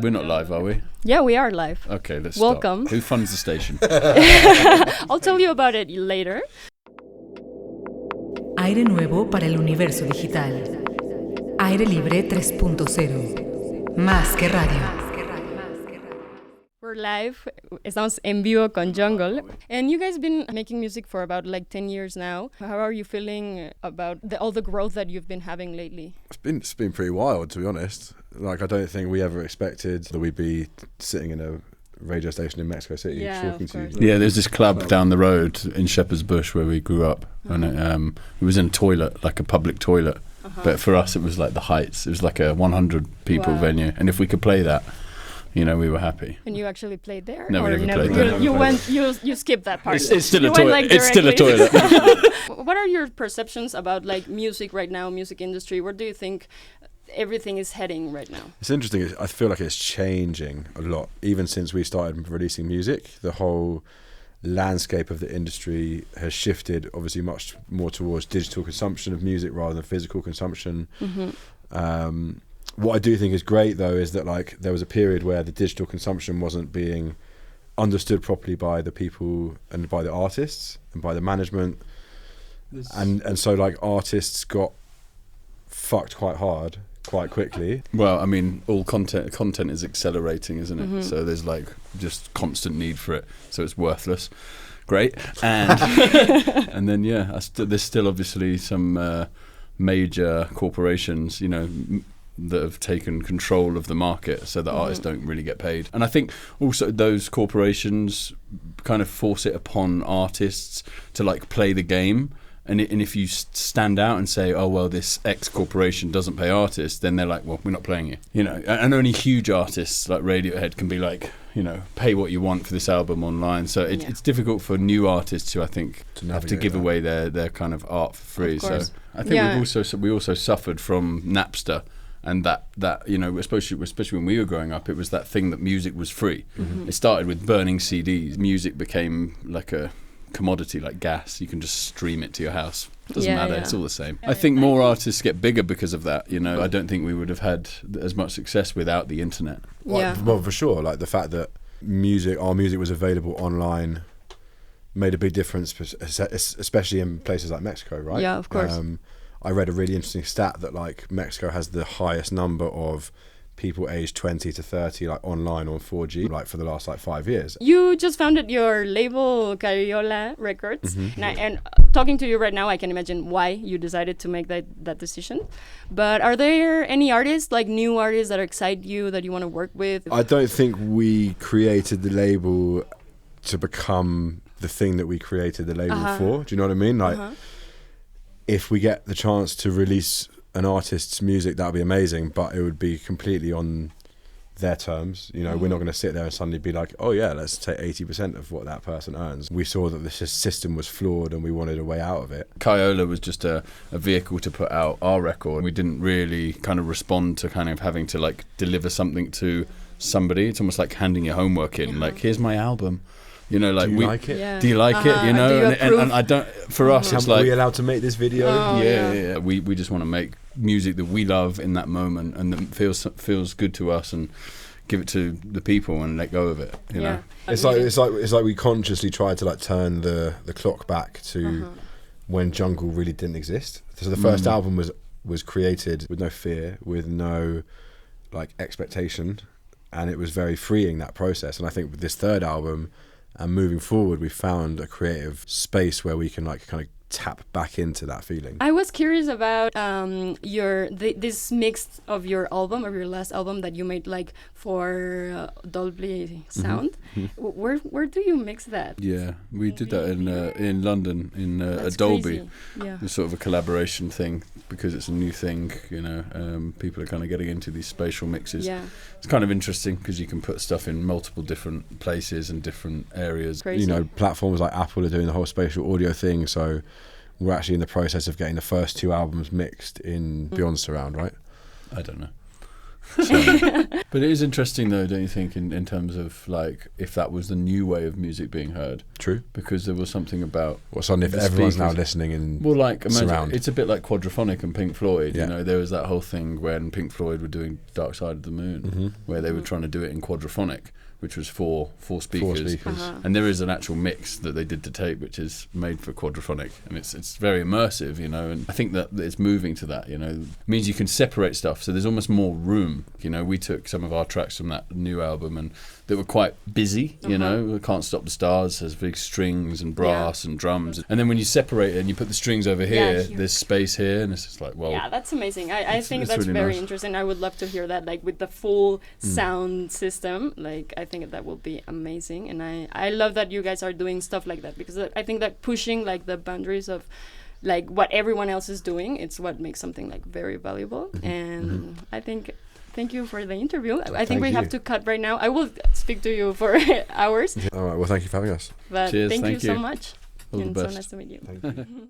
We're not live, are we? Yeah, we are live. Okay, let's Welcome. start. Who funds the station? I'll tell you about it later. Aire nuevo para el universo digital. Aire Libre 3.0. Más que radio. We're live. Estamos en vivo con Jungle. And you guys been making music for about 10 years now. How are you feeling about all the growth that you've been having lately? It's been pretty wild, to be honest. I don't think we ever expected that we'd be sitting in a radio station in Mexico City talking to you. Yeah, there's this club down the road in Shepherd's Bush where we grew up, and it was in a toilet, like a public toilet. But for us, it was like the Heights. It was like a 100 people venue, and if we could play that, we were happy. And you actually played there? No, we never played there. You skipped that part. It's still a toilet. It's still a toilet. What are your perceptions about music right now, music industry? Where do you think everything is heading right now? It's interesting. I feel like it's changing a lot. Even since we started releasing music, the whole landscape of the industry has shifted obviously much more towards digital consumption of music rather than physical consumption. What I do think is great though is that there was a period where the digital consumption wasn't being understood properly by the people and by the artists and by the management, and so artists got fucked quite hard quite quickly. Well, I mean, all content is accelerating, isn't it? So there's just constant need for it, so it's worthless. Great. And and then there's still obviously some major corporations, that have taken control of the market so that artists don't really get paid. And I think also those corporations kind of force it upon artists to play the game. And if you stand out and say, oh, well, this X corporation doesn't pay artists, then they're like, well, we're not playing you. And only huge artists like Radiohead can be pay what you want for this album online. So it's difficult for new artists who I think have to give away their kind of art for free. So I think we also suffered from Napster. And that especially when we were growing up, it was that thing that music was free. It started with burning CDs. Music became like a commodity, like gas. You can just stream it to your house. It doesn't matter. It's all the same. I think more artists get bigger because of that. I don't think we would have had as much success without the internet. Well, for sure. The fact that our music was available online made a big difference, especially in places like Mexico, right? Yeah, of course. I read a really interesting stat that Mexico has the highest number of people aged 20 to 30 online on 4G for the last 5 years. You just founded your label Cariola Records, and talking to you right now, I can imagine why you decided to make that decision. But are there any artists, new artists that excite you that you want to work with? I don't think we created the label to become the thing that we created the label for. Do you know what I mean? If we get the chance to release an artist's music, that would be amazing, but it would be completely on their terms. We're not going to sit there and suddenly be like, oh yeah, let's take 80% of what that person earns. We saw that the system was flawed and we wanted a way out of it. Cariola was just a vehicle to put out our record. We didn't really kind of respond to kind of having to deliver something to somebody. It's almost like handing your homework in, here's my album. Do you like it? Yeah. Do you like it? And I don't. For us, it's are we allowed to make this video? Yeah. We just want to make music that we love in that moment and that feels good to us, and give it to the people and let go of it. You know, it's like we consciously tried to turn the clock back to when jungle really didn't exist. So the first album was created with no fear, with no expectation, and it was very freeing, that process. And I think with this third album, and moving forward, we found a creative space where we can kind of tap back into that feeling. I was curious about this mix of your last album that you made for Dolby Sound. Where do you mix that? Yeah, we did that in London in Dolby. Yeah, it's sort of a collaboration thing because it's a new thing. People are kind of getting into these spatial mixes. Yeah, it's kind of interesting because you can put stuff in multiple different places and different areas. Crazy. Platforms like Apple are doing the whole spatial audio thing, so we're actually in the process of getting the first 2 albums mixed in Beyond Surround, right? I don't know. But it is interesting though, don't you think, in terms of like if that was the new way of music being heard? True. Because there was something about what's on if everyone's now listening and well, like imagine surround. It's a bit like quadraphonic and Pink Floyd. Yeah. You know, there was that whole thing when Pink Floyd were doing Dark Side of the Moon, where they were trying to do it in quadraphonic, which was four speakers. And there is an actual mix that they did to tape, which is made for quadraphonic, and it's very immersive, you know. And I think that it's moving to that, you know. It means you can separate stuff, so there's almost more room. You know, we took some of our tracks from that new album, and they were quite busy, you know. Can't Stop the Stars has big strings and brass and drums, and then when you separate it and you put the strings over here, there's space here, and it's just like, well, yeah, that's amazing. I think that's really very interesting. I would love to hear that, like with the full sound system. Like I think that will be amazing, and I love that you guys are doing stuff like that, because I think that pushing like the boundaries of like what everyone else is doing, it's what makes something like very valuable. And I think thank you for the interview. I think we have to cut right now. I will speak to you for hours. All right, well, thank you for having us. But cheers, thank you you so much. All and the so best. nice to meet you. Thank you.